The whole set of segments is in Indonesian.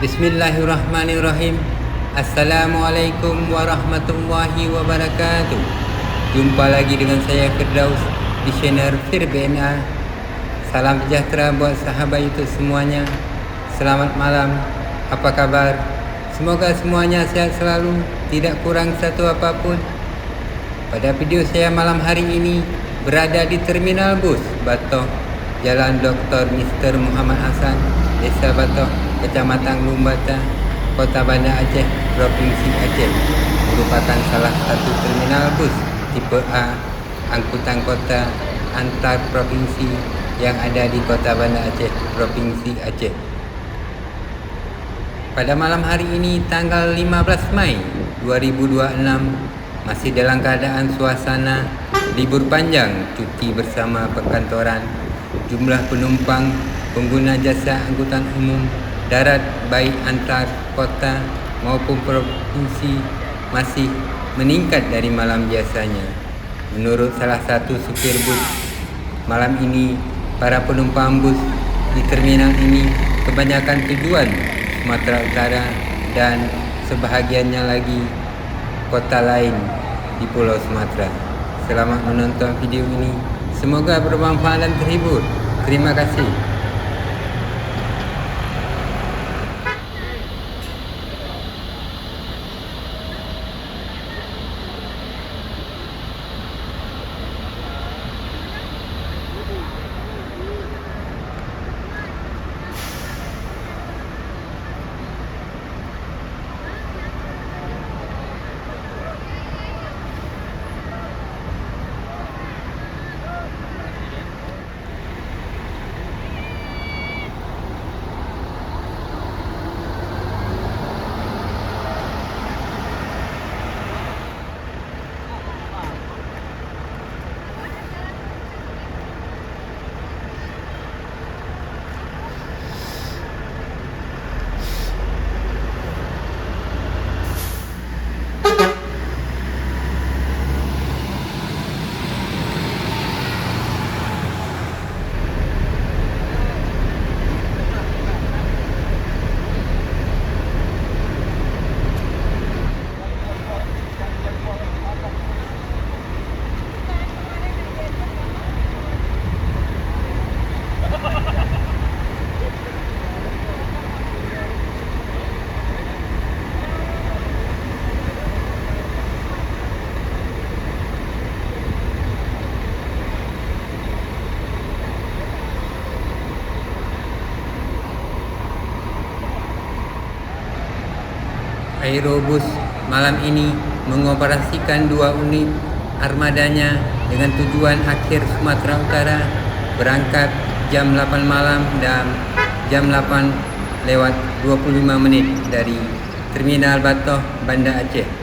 Bismillahirrahmanirrahim. Assalamualaikum warahmatullahi wabarakatuh. Jumpa lagi dengan saya Firdaus di channel Firbena. Salam sejahtera buat sahabat YouTube semuanya. Selamat malam. Apa kabar? Semoga semuanya sehat selalu, tidak kurang satu apapun. Pada video saya malam hari ini berada di Terminal Bus Batoh, Jalan Dr. Mr. Muhammad Hassan, Desa Batoh, Kecamatan Lumbata, Kota Banda Aceh, Provinsi Aceh. Merupakan salah satu terminal bus tipe A angkutan kota antar provinsi yang ada di Kota Banda Aceh, Provinsi Aceh. Pada malam hari ini tanggal 15 Mei 2026 masih dalam keadaan suasana libur panjang cuti bersama perkantoran. Jumlah penumpang pengguna jasa angkutan umum darat baik antar kota maupun provinsi masih meningkat dari malam biasanya. Menurut salah satu supir bus, malam ini para penumpang bus di terminal ini kebanyakan tujuan Sumatera Utara dan sebahagiannya lagi kota lain di Pulau Sumatera. Selamat menonton video ini. Semoga bermanfaat dan terhibur. Terima kasih. Aerobus malam ini mengoperasikan 2 unit armadanya dengan tujuan akhir Sumatera Utara, berangkat jam 8 malam dan jam 8:25 dari Terminal Batoh, Banda Aceh.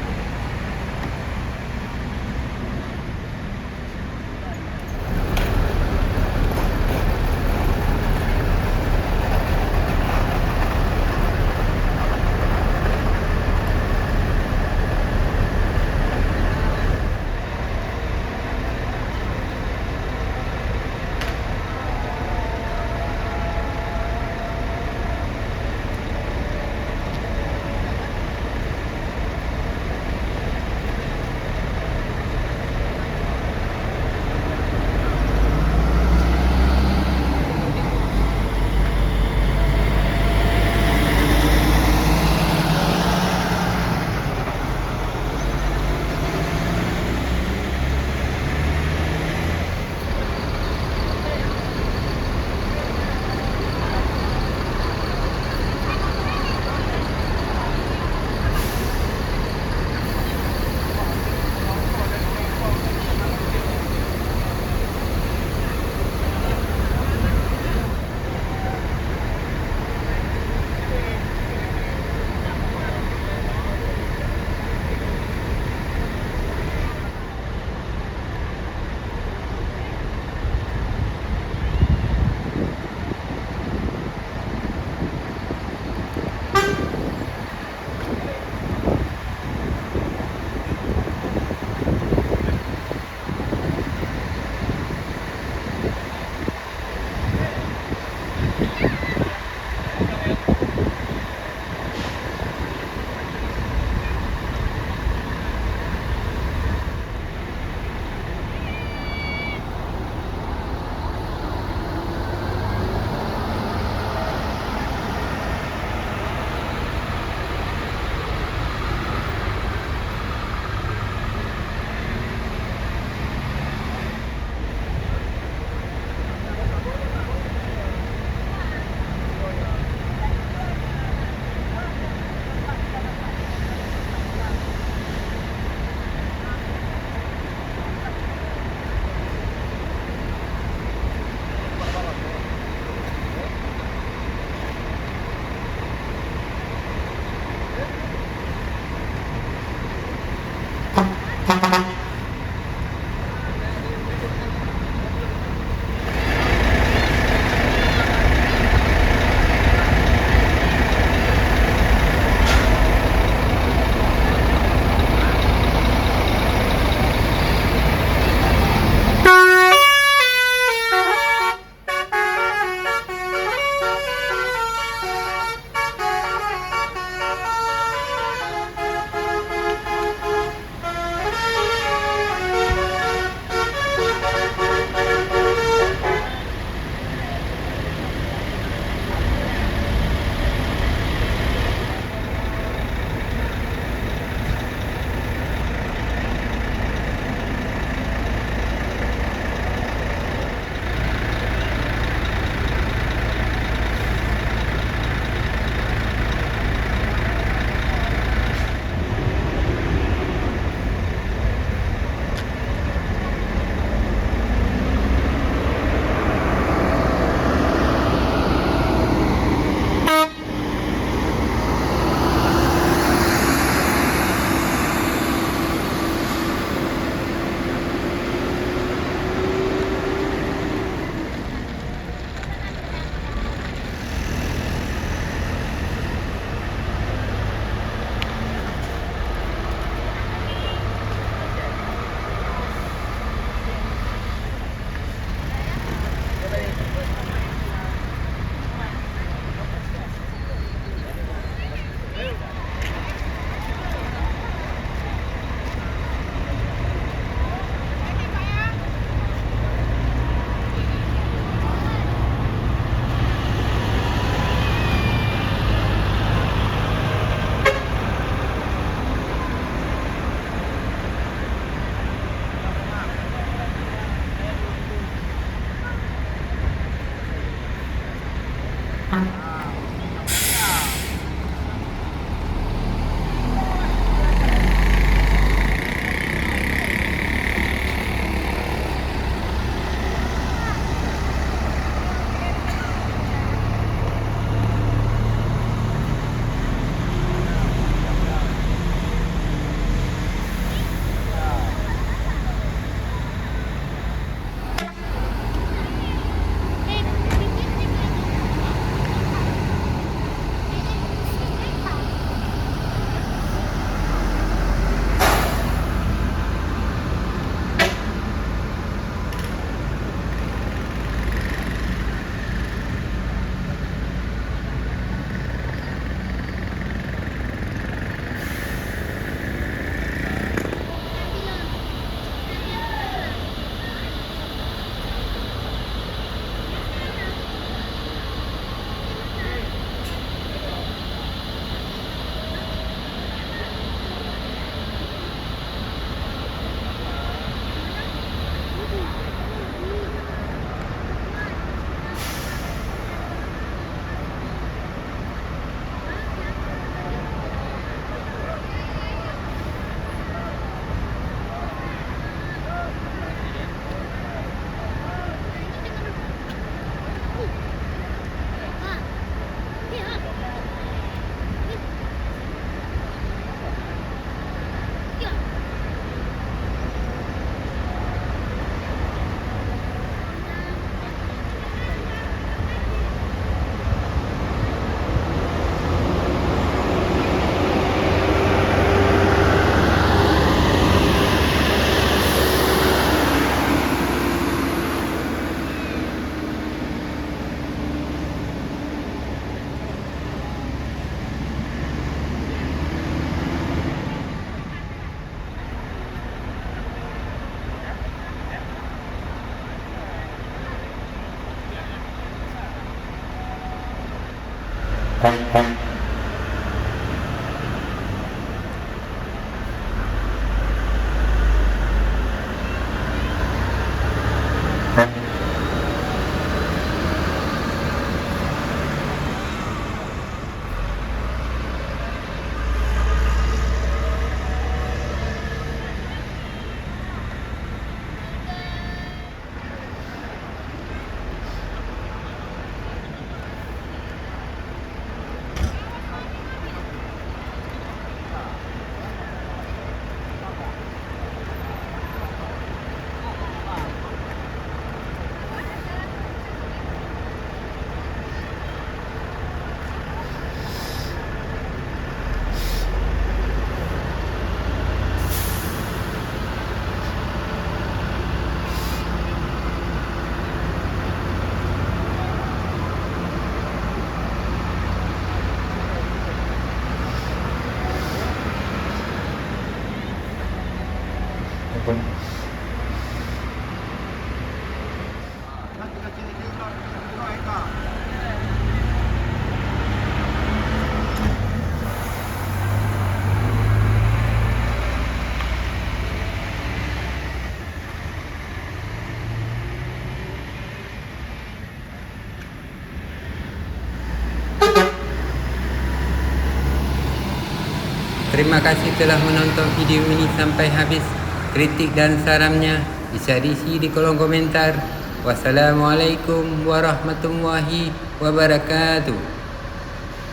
Terima kasih telah menonton video ini sampai habis. Kritik dan sarannya bisa diisi di kolom komentar. Wassalamualaikum warahmatullahi wabarakatuh.